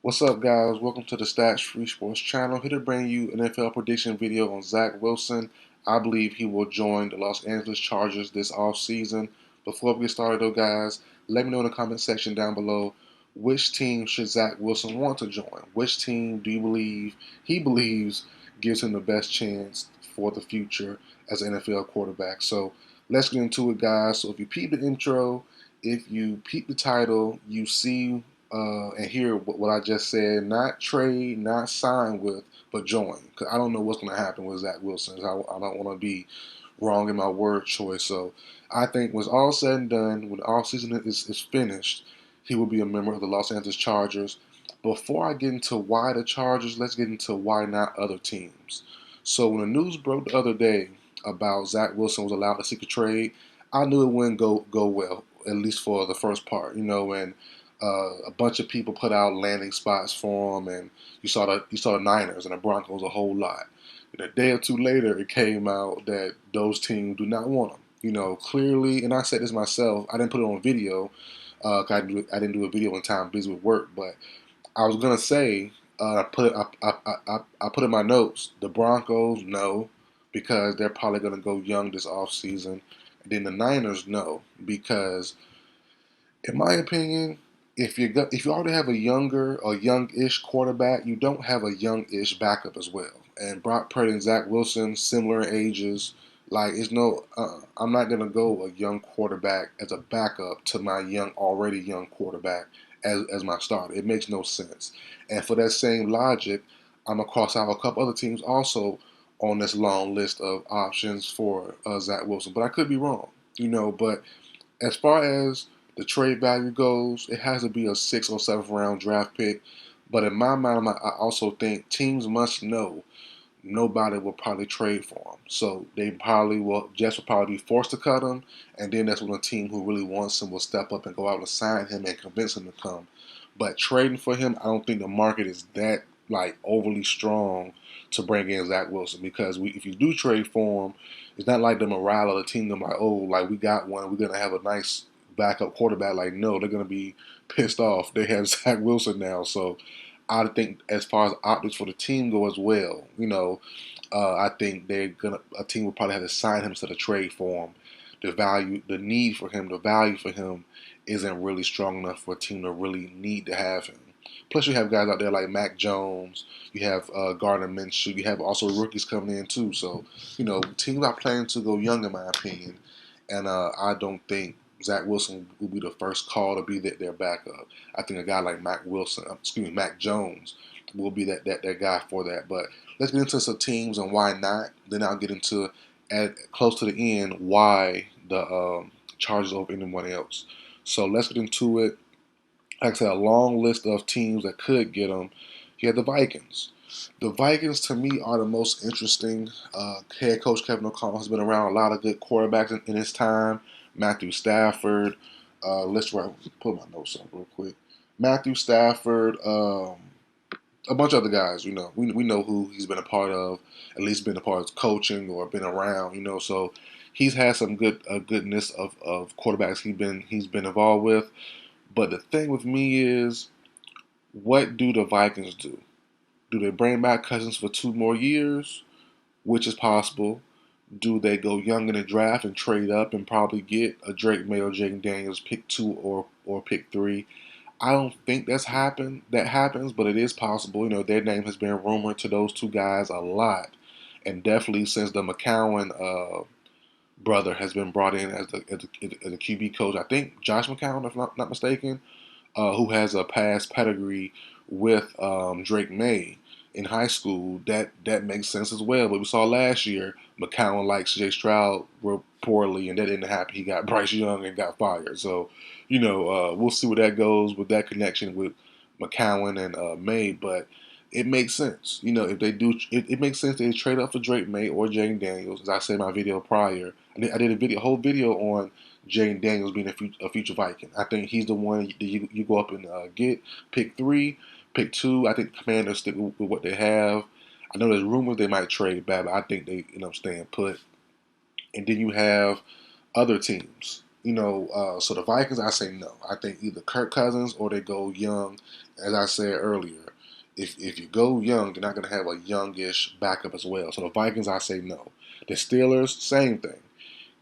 What's up, guys? Welcome to the Stats Free Sports channel. Here to bring you an NFL prediction video on Zach Wilson. I believe he will join the Los Angeles Chargers this offseason. Before we get started, though, guys, let me know in the comment section down below which team should Zach Wilson want to join. Which team do you believe he believes gives him the best chance for the future as an NFL quarterback? So let's get into it, guys. So if you peep the intro, if you peep the title, you see and hear what I just said. Not trade, not sign with, but join. Because I don't know what's going to happen with Zach Wilson. I don't want to be wrong in my word choice. So I think when it's all said and done, when the offseason is finished, he will be a member of the Los Angeles Chargers. Before I get into why the Chargers, let's get into why not other teams. So when the news broke the other day about Zach Wilson was allowed to seek a trade, I knew it wouldn't go well, at least for the first part. And a bunch of people put out landing spots for him, and you saw the Niners and the Broncos a whole lot. And a day or two later, it came out that those teams do not want him. Clearly, and I said this myself. I didn't put it on video. 'Cause I didn't do a video in time, busy with work. But I was gonna say, I put in my notes. The Broncos no, because they're probably gonna go young this offseason. And then the Niners no, because in my opinion, if you already have a younger or young-ish quarterback, you don't have a young-ish backup as well. And Brock Purdy and Zach Wilson, similar ages. Like it's no, I'm not gonna go a young quarterback as a backup to my already young quarterback as my starter. It makes no sense. And for that same logic, I'm gonna cross out a couple other teams also on this long list of options for Zach Wilson. But I could be wrong, But as far as the trade value goes, it has to be a 6th or 7th round draft pick. But in my mind, I also think teams must know nobody will probably trade for him. So they probably will, Jets will probably be forced to cut him. And then that's when a team who really wants him will step up and go out and sign him and convince him to come. But trading for him, I don't think the market is that overly strong to bring in Zach Wilson, because if you do trade for him, it's not like the morale of the team. Them like, oh, like we got one, we're gonna have a nice backup quarterback. Like, no, they're gonna be pissed off. They have Zach Wilson now, so I think as far as optics for the team go as well, I think a team will probably have to sign him instead of trade for him. The value for him isn't really strong enough for a team to really need to have him. Plus, you have guys out there like Mac Jones. You have Gardner Minshew. You have also rookies coming in too. So, teams are planning to go young, in my opinion. And I don't think Zach Wilson will be the first call to be their backup. I think a guy like Mac Jones will be that guy for that. But let's get into some teams and why not. Then I'll get into at close to the end why the Chargers over anyone else. So let's get into it. Like I said, a long list of teams that could get him. You have the Vikings. The Vikings, to me, are the most interesting. Head coach Kevin O'Connell has been around a lot of good quarterbacks in his time. Matthew Stafford. Let's pull my notes up real quick. Matthew Stafford. A bunch of other guys. We know who he's been a part of. At least been a part of coaching or been around. So he's had some goodness of quarterbacks he's been involved with. But the thing with me is, what do the Vikings do? Do they bring back Cousins for 2 more years, which is possible? Do they go young in the draft and trade up and probably get a Drake May or Jaden Daniels pick 2 or pick 3? I don't think that happens, but it is possible. Their name has been rumored to those two guys a lot, and definitely since the McCown brother has been brought in as a QB coach. I think Josh McCown, if I'm not mistaken, who has a past pedigree with Drake May in high school. That makes sense as well. But we saw last year McCown likes Jay Stroud poorly, and that didn't happen. He got Bryce Young and got fired. So we'll see where that goes with that connection with McCown and May. But it makes sense. If they do, it makes sense they trade up for Drake May or Jaden Daniels. As I said in my video prior, I did a whole video on Jaden Daniels being a future Viking. I think he's the one that you go up and get. Pick 3, pick 2. I think the Commanders stick with what they have. I know there's rumors they might trade back, but I think they end up staying put. And then you have other teams. So the Vikings, I say no. I think either Kirk Cousins or they go young. As I said earlier, if you go young, they're not going to have a youngish backup as well. So the Vikings, I say no. The Steelers, same thing.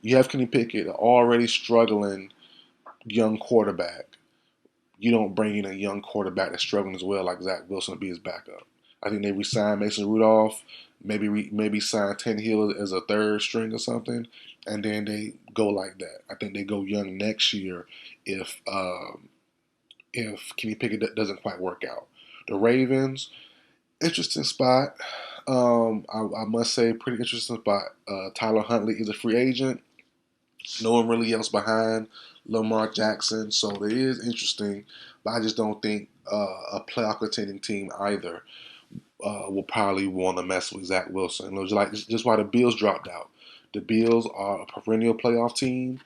You have Kenny Pickett, already struggling young quarterback. You don't bring in a young quarterback that's struggling as well, like Zach Wilson, to be his backup. I think they re-sign Mason Rudolph, maybe sign Tannehill as a third string or something, and then they go like that. I think they go young next year if Kenny Pickett doesn't quite work out. The Ravens, interesting spot. I must say, pretty interesting spot. Tyler Huntley is a free agent. No one really else behind Lamar Jackson, so it is interesting. But I just don't think a playoff contending team either will probably want to mess with Zach Wilson. Just why the Bills dropped out. The Bills are a perennial playoff team.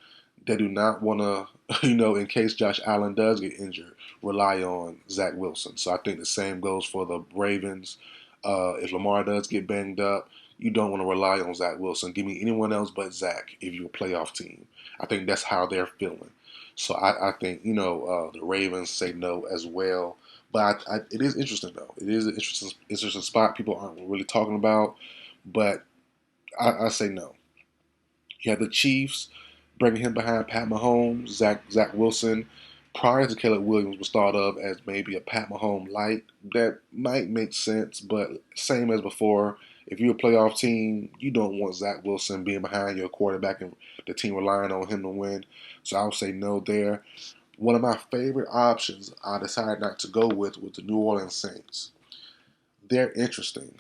They do not want to, in case Josh Allen does get injured, rely on Zach Wilson. So I think the same goes for the Ravens. If Lamar does get banged up, you don't want to rely on Zach Wilson. Give me anyone else but Zach if you're a playoff team. I think that's how they're feeling. So I think, the Ravens say no as well. But it is interesting, though. It is an interesting spot people aren't really talking about. But I say no. You have the Chiefs bringing him behind Pat Mahomes, Zach Wilson. Prior to Caleb Williams was thought of as maybe a Pat Mahomes light. That might make sense, but same as before, if you're a playoff team, you don't want Zach Wilson being behind your quarterback and the team relying on him to win. So I would say no there. One of my favorite options I decided not to go with was the New Orleans Saints. They're interesting.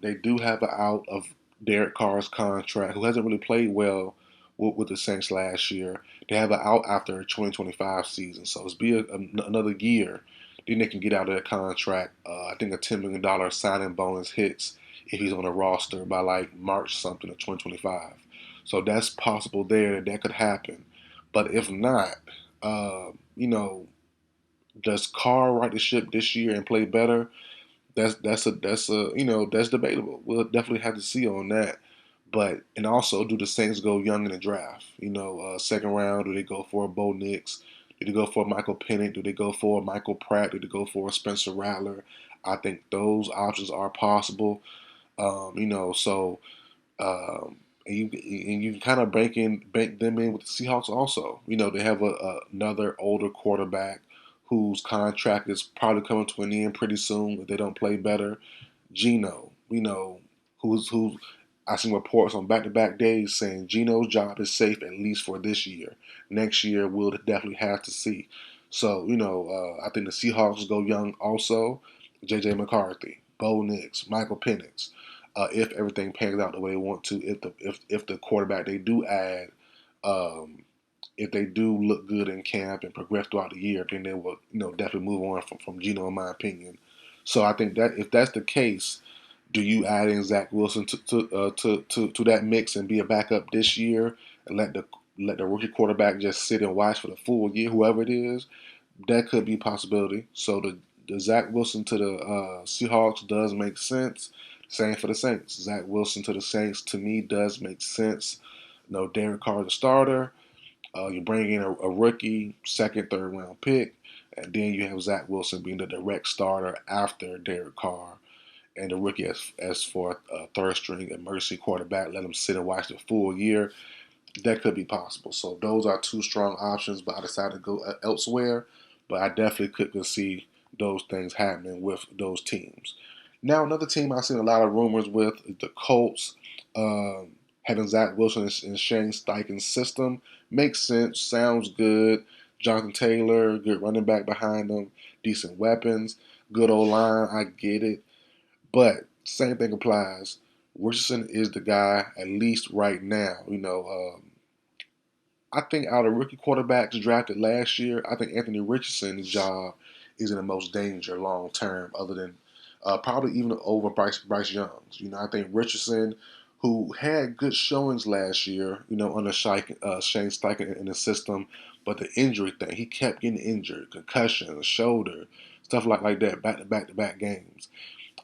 They do have an out of Derek Carr's contract, who hasn't really played well with the Saints last year. They have an out after 2025 season, so it's be another year. Then they can get out of their contract. I think a $10 million signing bonus hits if he's on the roster by like March something of 2025. So that's possible there. That could happen. But if not, uh, you know, does Carr right the ship this year and play better? That's debatable. We'll definitely have to see on that. But and also, do the Saints go young in the draft? Second round, do they go for a Bo Nix? Do they go for Michael Penix? Do they go for Michael Pratt? Do they go for Spencer Rattler? I think those options are possible. So and you kind of bank them in with the Seahawks also. They have another older quarterback whose contract is probably coming to an end pretty soon if they don't play better. Geno, who's I seen reports on back-to-back days saying Geno's job is safe at least for this year. Next year we'll definitely have to see. So I think the Seahawks go young also. J.J. McCarthy, Bo Nix, Michael Penix. If everything pans out the way they want to, if the quarterback they do add, um, if they do look good in camp and progress throughout the year, then they will definitely move on from Geno, in my opinion. So I think that if that's the case, do you add in Zach Wilson to that mix and be a backup this year and let the rookie quarterback just sit and watch for the full year, whoever it is? That could be a possibility. So the Zach Wilson to the Seahawks does make sense. Same for the Saints. Zach Wilson to the Saints to me does make sense. Derek Carr the starter. You bring in a rookie, second, third round pick, and then you have Zach Wilson being the direct starter after Derek Carr, and the rookie as for a third string emergency quarterback. Let him sit and watch the full year. That could be possible. So those are two strong options, but I decided to go elsewhere. But I definitely could see those things happening with those teams. Now, another team I've seen a lot of rumors with is the Colts. Having Zach Wilson in Shane Steichen's system makes sense, sounds good. Jonathan Taylor, good running back behind him, decent weapons, good old line. I get it. But same thing applies. Richardson is the guy, at least right now. I think out of rookie quarterbacks drafted last year, I think Anthony Richardson's job is in the most danger long term, other than probably even over Bryce Young's. I think Richardson, who had good showings last year, under Shane Steichen in the system, but the injury thing, he kept getting injured, concussion, shoulder, stuff like that, back games.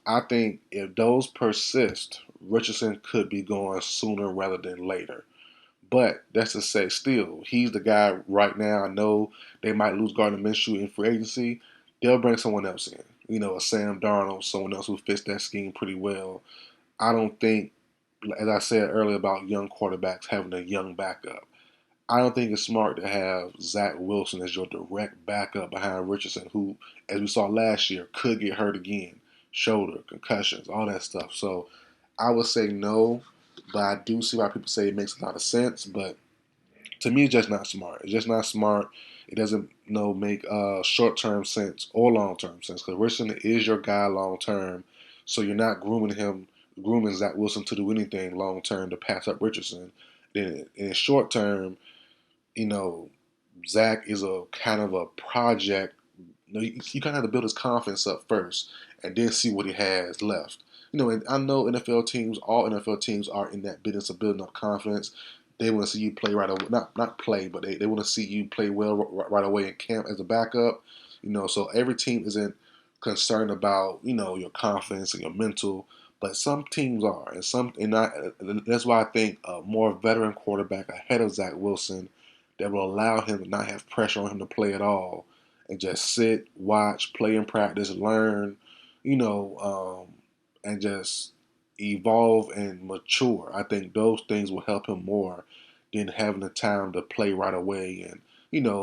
I think if those persist, Richardson could be going sooner rather than later. But that's to say, still, he's the guy right now. I know they might lose Gardner Minshew in free agency. They'll bring someone else in. A Sam Darnold, someone else who fits that scheme pretty well. I don't think, as I said earlier about young quarterbacks having a young backup, I don't think it's smart to have Zach Wilson as your direct backup behind Richardson, who, as we saw last year, could get hurt again. Shoulder, concussions, all that stuff. So I would say no, but I do see why people say it makes a lot of sense. But to me, it's just not smart. It's just not smart. It doesn't make short term sense or long term sense because Richardson is your guy long term. So you're not grooming Zach Wilson to do anything long term to pass up Richardson. Then in short term, you know, Zach is a kind of a project. You kind of have to build his confidence up first, and then see what he has left. And I know NFL teams, all NFL teams are in that business of building up confidence. They want to see you play right away, not play, but they want to see you play well right away in camp as a backup. So every team isn't concerned about your confidence and your mental, but some teams are, and that's why I think a more veteran quarterback ahead of Zach Wilson that will allow him to not have pressure on him to play at all and just sit, watch, play in practice, learn, and just evolve and mature. I think those things will help him more than having the time to play right away and,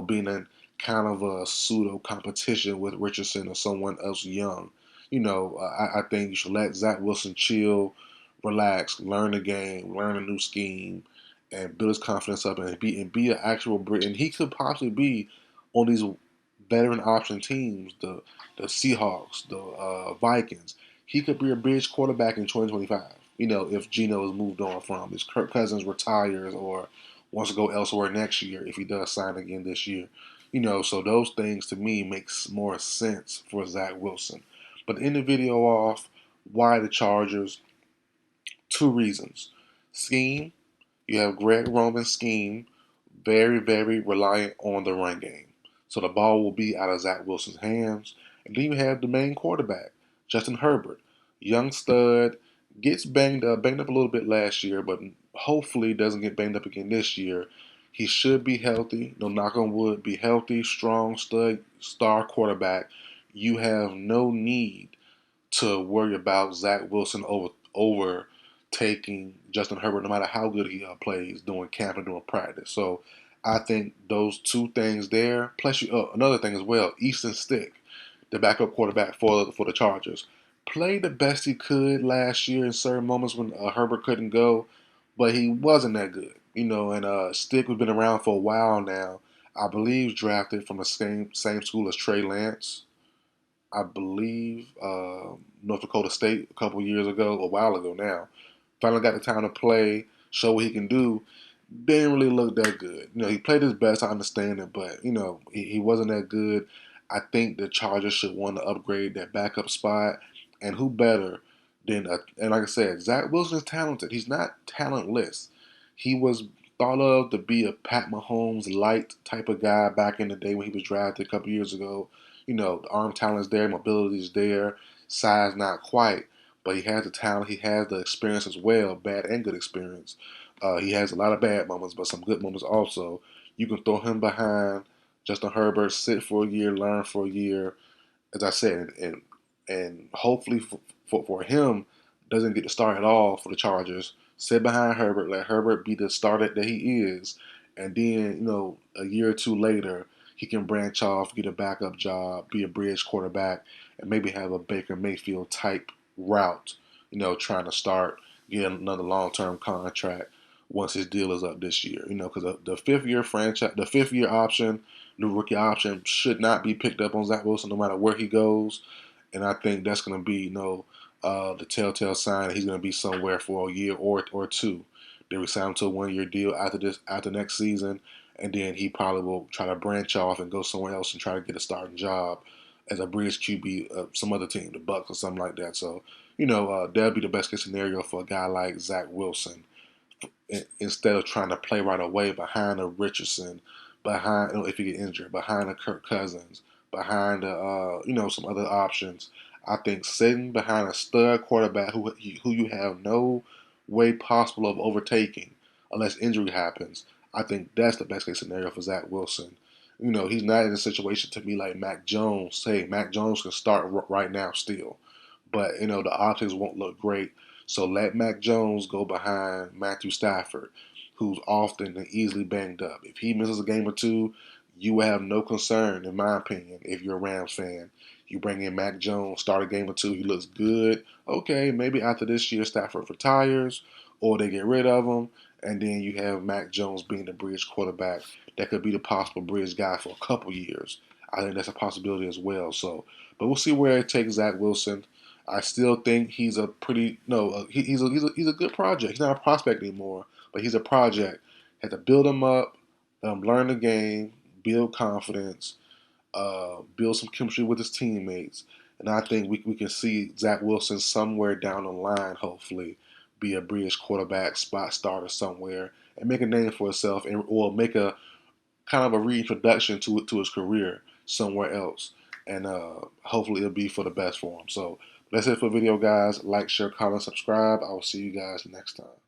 being in kind of a pseudo competition with Richardson or someone else young. I think you should let Zach Wilson chill, relax, learn the game, learn a new scheme, and build his confidence up and be an actual Brit. And he could possibly be on these veteran option teams, the Seahawks, the Vikings. He could be a bridge quarterback in 2025. If Geno is moved on from, if Kirk Cousins retires or wants to go elsewhere next year, if he does sign again this year. So those things to me makes more sense for Zach Wilson. But to end the video off, why the Chargers? Two reasons. Scheme. You have Greg Roman's scheme, very, very reliant on the run game. So the ball will be out of Zach Wilson's hands. And then you have the main quarterback, Justin Herbert. Young stud, gets banged up a little bit last year, but hopefully doesn't get banged up again this year. He should be healthy, no knock on wood, be healthy, strong, stud, star quarterback. You have no need to worry about Zach Wilson overtaking Justin Herbert, no matter how good he plays during camp and during practice. So I think those two things there. Plus, another thing as well, Easton Stick, the backup quarterback for the Chargers, played the best he could last year in certain moments when Herbert couldn't go, but he wasn't that good. And Stick has been around for a while now. I believe drafted from the same school as Trey Lance. I believe North Dakota State a couple years ago, a while ago now. Finally got the time to play, show what he can do. Didn't really look that good. He played his best, I understand it, but he wasn't that good. I think the Chargers should want to upgrade that backup spot, and who better than and like I said, Zach Wilson is talented. He's not talentless. He was thought of to be a Pat Mahomes light type of guy back in the day when he was drafted a couple years ago. The arm talent is there, mobility is there, size not quite, but he has the talent, he has the experience as well, bad and good experience. He has a lot of bad moments, but some good moments also. You can throw him behind Justin Herbert, sit for a year, learn for a year, as I said, and hopefully for him, doesn't get to start at all for the Chargers. Sit behind Herbert, let Herbert be the starter that he is, and then a year or two later, he can branch off, get a backup job, be a bridge quarterback, and maybe have a Baker Mayfield type route. Trying to start getting another long-term contract once his deal is up this year. Because the fifth-year option, the rookie option, should not be picked up on Zach Wilson no matter where he goes. And I think that's going to be, the telltale sign that he's going to be somewhere for a year or two. They will sign him to a 1-year deal after next season, and then he probably will try to branch off and go somewhere else and try to get a starting job as a bridge QB of some other team, the Bucks or something like that. So, that'll be the best case scenario for a guy like Zach Wilson instead of trying to play right away behind a Richardson, behind if he get injured, behind a Kirk Cousins, behind some other options. I think sitting behind a stud quarterback who you have no way possible of overtaking, unless injury happens. I think that's the best case scenario for Zach Wilson. You know, he's not in a situation to be like Mac Jones. Say Mac Jones can start right now still, but you know the optics won't look great. So let Mac Jones go behind Matthew Stafford, who's often and easily banged up. If he misses a game or two, you will have no concern, in my opinion, if you're a Rams fan. You bring in Mac Jones, start a game or two, he looks good. Okay, maybe after this year Stafford retires or they get rid of him, and then you have Mac Jones being the bridge quarterback that could be the possible bridge guy for a couple years. I think that's a possibility as well. So, but we'll see where it takes Zach Wilson. I still think he's a pretty no. He's a good project. He's not a prospect anymore, but he's a project. Had to build him up, learn the game, build confidence, build some chemistry with his teammates, and I think we can see Zach Wilson somewhere down the line, hopefully, be a bridge quarterback, spot starter somewhere, and make a name for himself, and or make a kind of a reintroduction to his career somewhere else, and hopefully it'll be for the best for him. So that's it for the video, guys. Like, share, comment, subscribe. I will see you guys next time.